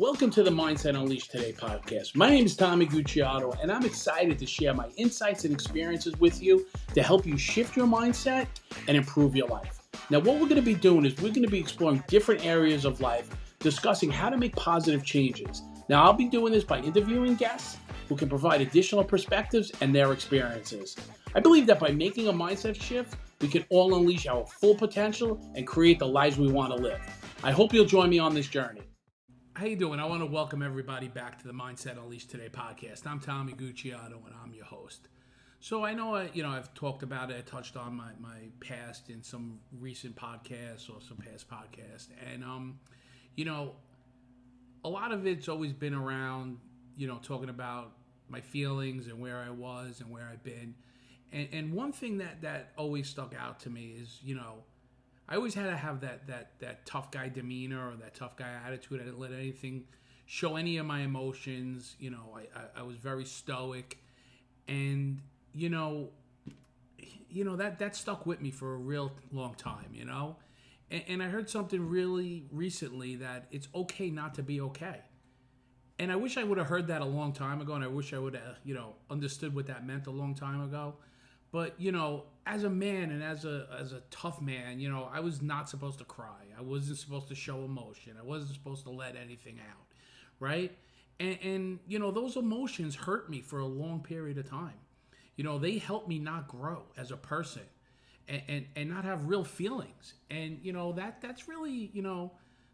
Welcome to the Mindset Unleashed Today podcast. My name is Tommy Gucciardo, and I'm excited to share my insights and experiences with you to help you shift your mindset and improve your life. Now, what we're going to be doing is we're going to be exploring different areas of life, discussing how to make positive changes. Now, I'll be doing this by interviewing guests who can provide additional perspectives and their experiences. I believe that by making a mindset shift, we can all unleash our full potential and create the lives we want to live. I hope you'll join me on this journey. How you doing? I want to welcome everybody back to the Mindset Unleashed Today podcast. I'm Tommy Gucciardo, and I'm your host. So I know, I've talked about it. I touched on my past in some recent podcasts or some past podcasts, and a lot of it's always been around, talking about my feelings and where I was and where I've been, and one thing that always stuck out to me is, I always had to have that tough guy demeanor or that tough guy attitude. I didn't let anything show any of my emotions. I was very stoic, and that stuck with me for a real long time. And I heard something really recently that it's okay not to be okay. And I wish I would have heard that a long time ago, and I wish I would have understood what that meant a long time ago. But, as a man and as a tough man, I was not supposed to cry. I wasn't supposed to show emotion. I wasn't supposed to let anything out, right? And those emotions hurt me for a long period of time. They helped me not grow as a person and not have real feelings. And, that's really,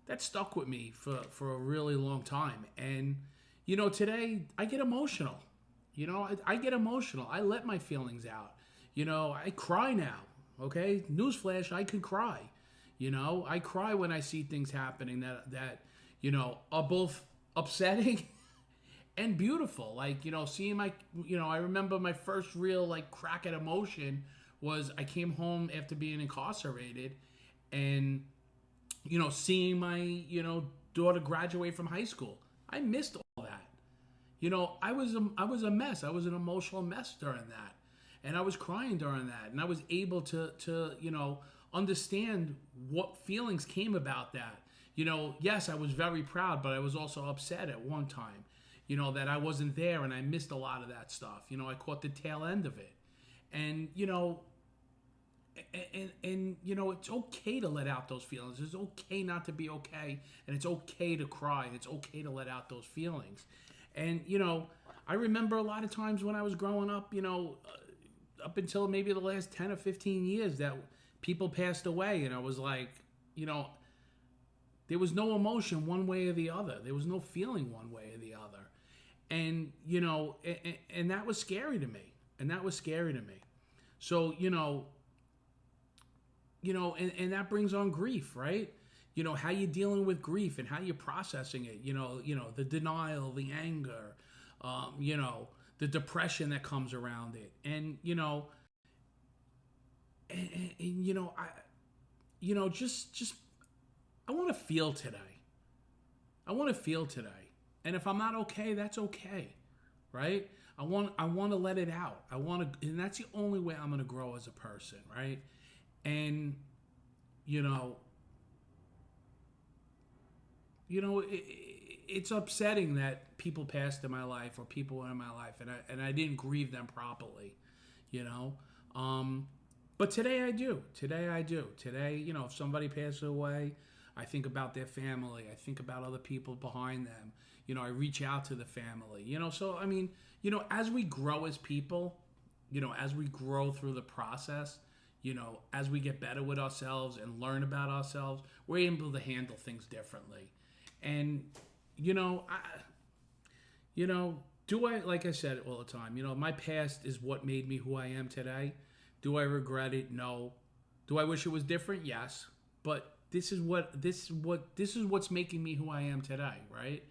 that stuck with me for a really long time. And, today I get emotional. I get emotional. I let my feelings out. I cry now, okay? Newsflash, I can cry. I cry when I see things happening that are both upsetting and beautiful. Like, seeing my, I remember my first real, crack at emotion was I came home after being incarcerated and, seeing my, daughter graduate from high school. I missed all that. I was a mess. I was an emotional mess during that. And I was crying during that, and I was able to understand what feelings came about that. Yes, I was very proud, but I was also upset at one time, that I wasn't there, and I missed a lot of that stuff. I caught the tail end of it, and it's okay to let out those feelings. It's okay not to be okay, and it's okay to cry. It's okay to let out those feelings, and I remember a lot of times when I was growing up, up until maybe the last 10 or 15 years that people passed away, and I was like, there was no emotion one way or the other. There was no feeling one way or the other. And, and that was scary to me. So, and that brings on grief, right? How you dealing with grief and how you're processing it, the denial, the anger, the depression that comes around it. And, I want to feel today. And if I'm not okay, that's okay. Right? I want to let it out. And that's the only way I'm going to grow as a person. Right? And, it's upsetting that people passed in my life or people were in my life and I didn't grieve them properly, but today I do. Today, if somebody passes away, I think about their family. I think about other people behind them. I reach out to the family, so, as we grow as people, as we grow through the process, as we get better with ourselves and learn about ourselves, we're able to handle things differently. And, do I, like I said all the time, my past is what made me who I am today. Do I regret it? No. Do I wish it was different? Yes. But this is what's making me who I am today, right?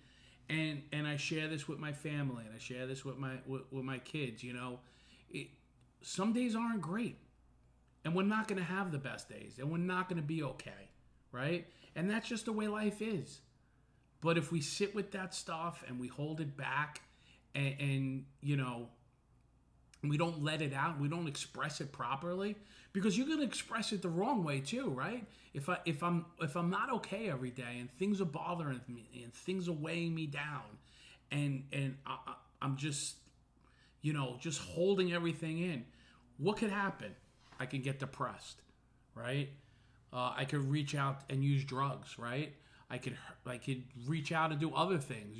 And I share this with my family, and I share this with my kids. Some days aren't great, and we're not going to have the best days, and we're not going to be okay, right? And that's just the way life is. But if we sit with that stuff and we hold it back and we don't let it out, we don't express it properly, because you're gonna express it the wrong way too, right? If I'm not okay every day, and things are bothering me, and things are weighing me down, I'm just, just holding everything in, what could happen? I could get depressed, right? I could reach out and use drugs, right? I could reach out and do other things,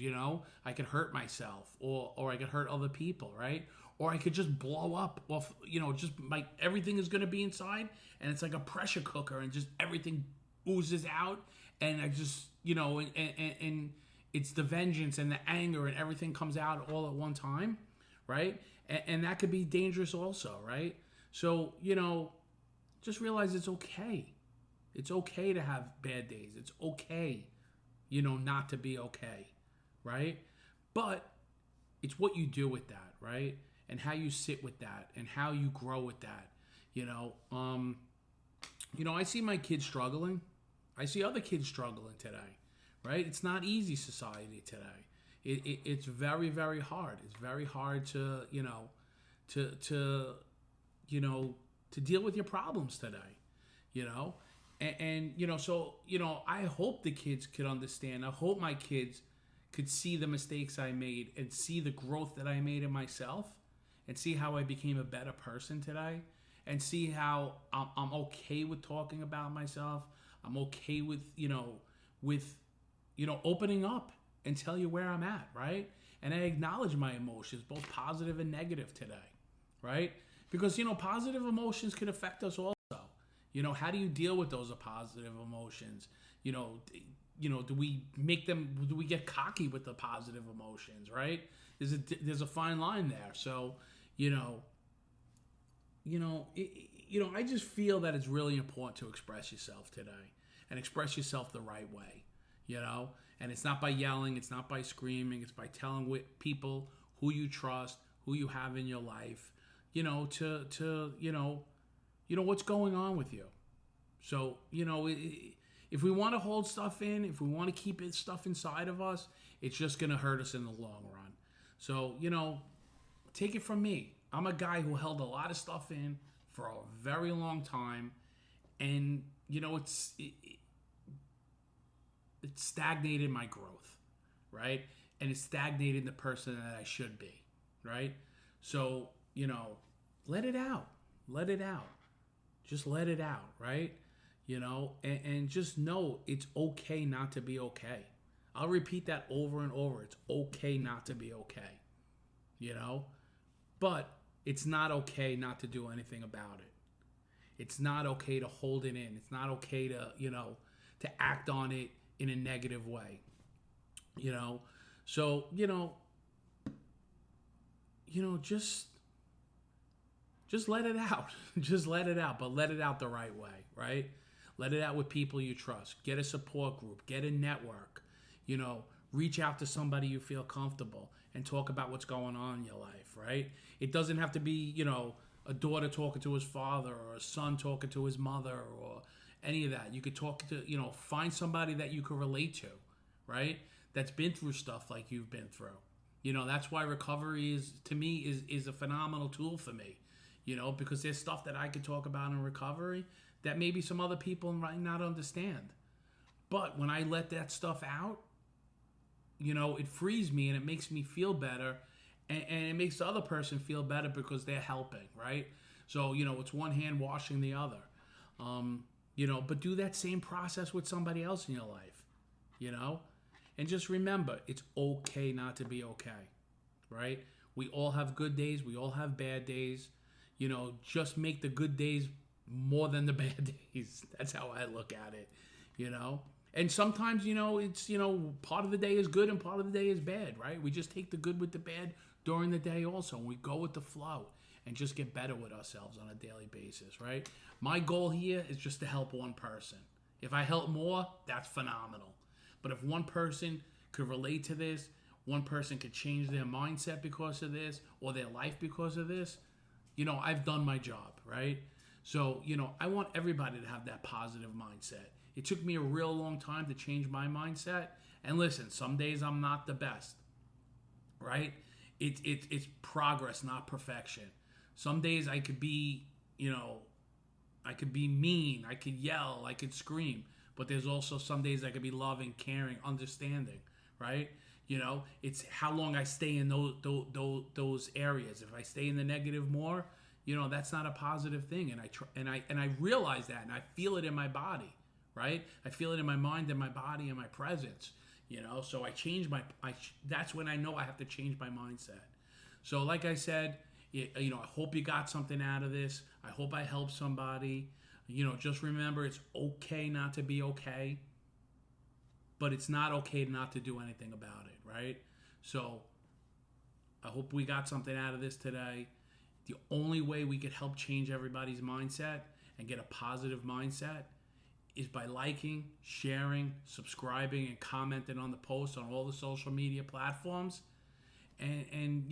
I could hurt myself, or I could hurt other people, right? Or I could just blow up. Well, just like everything is going to be inside, and it's like a pressure cooker, and just everything oozes out, and I just, and it's the vengeance and the anger and everything comes out all at one time, right? And that could be dangerous also, right? So, just realize it's okay. It's okay to have bad days. It's okay, not to be okay, right? But it's what you do with that, right? And how you sit with that, and how you grow with that. I see my kids struggling. I see other kids struggling today, right? It's not easy society today. It's very, very hard. It's very hard to deal with your problems today, so I hope the kids could understand. I hope my kids could see the mistakes I made, and see the growth that I made in myself, and see how I became a better person today, and see how I'm okay with talking about myself. I'm okay with, opening up and tell you where I'm at, right? And I acknowledge my emotions, both positive and negative today, right? Because, positive emotions can affect us also. How do you deal with those positive emotions? Do we get cocky with the positive emotions, right? There's a fine line there. So, I just feel that it's really important to express yourself today, and express yourself the right way, and it's not by yelling, it's not by screaming, it's by telling people who you trust, who you have in your life, what's going on with you. So, if we want to hold stuff in, if we want to keep stuff inside of us, it's just going to hurt us in the long run. So, take it from me. I'm a guy who held a lot of stuff in for a very long time, and, it stagnated my growth, right? And it stagnated the person that I should be, right? So, let it out. Let it out. Just let it out, right? And just know it's okay not to be okay. I'll repeat that over and over. It's okay not to be okay, but it's not okay not to do anything about it. It's not okay to hold it in. It's not okay to, to act on it in a negative way, so, just let it out. Just let it out, but let it out the right way, right? Let it out with people you trust. Get a support group. Get a network. Reach out to somebody you feel comfortable, and talk about what's going on in your life, right? It doesn't have to be, a daughter talking to his father, or a son talking to his mother, or any of that. You could talk to, find somebody that you can relate to, right? That's been through stuff like you've been through. That's why recovery to me is a phenomenal tool for me. Because there's stuff that I could talk about in recovery that maybe some other people might not understand. But when I let that stuff out, it frees me, and it makes me feel better, and it makes the other person feel better because they're helping, right? So, it's one hand washing the other. But do that same process with somebody else in your life, And just remember, it's okay not to be okay, right? We all have good days. We all have bad days. Just make the good days more than the bad days. That's how I look at it, And sometimes, it's, part of the day is good and part of the day is bad, right? We just take the good with the bad during the day also, and we go with the flow and just get better with ourselves on a daily basis, right? My goal here is just to help one person. If I help more, that's phenomenal. But if one person could relate to this, one person could change their mindset because of this, or their life because of this, I've done my job, right? So, I want everybody to have that positive mindset. It took me a real long time to change my mindset. And listen, some days I'm not the best, right? It's progress, not perfection. Some days I could be, I could be mean, I could yell, I could scream. But there's also some days I could be loving, caring, understanding, right? It's how long I stay in those areas. If I stay in the negative more, that's not a positive thing. And I realize that, and I feel it in my body, right? I feel it in my mind and my body and my presence, So I change that's when I know I have to change my mindset. So like I said, I hope you got something out of this. I hope I helped somebody. Just remember, it's okay not to be okay, but it's not okay not to do anything about it, right? So I hope we got something out of this today. The only way we could help change everybody's mindset and get a positive mindset is by liking, sharing, subscribing, and commenting on the posts on all the social media platforms, and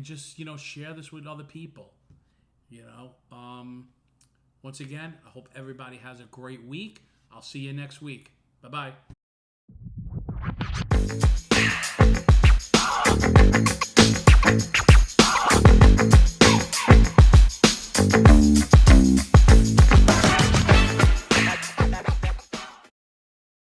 just share this with other people. Once again, I hope everybody has a great week. I'll see you next week. Bye-bye.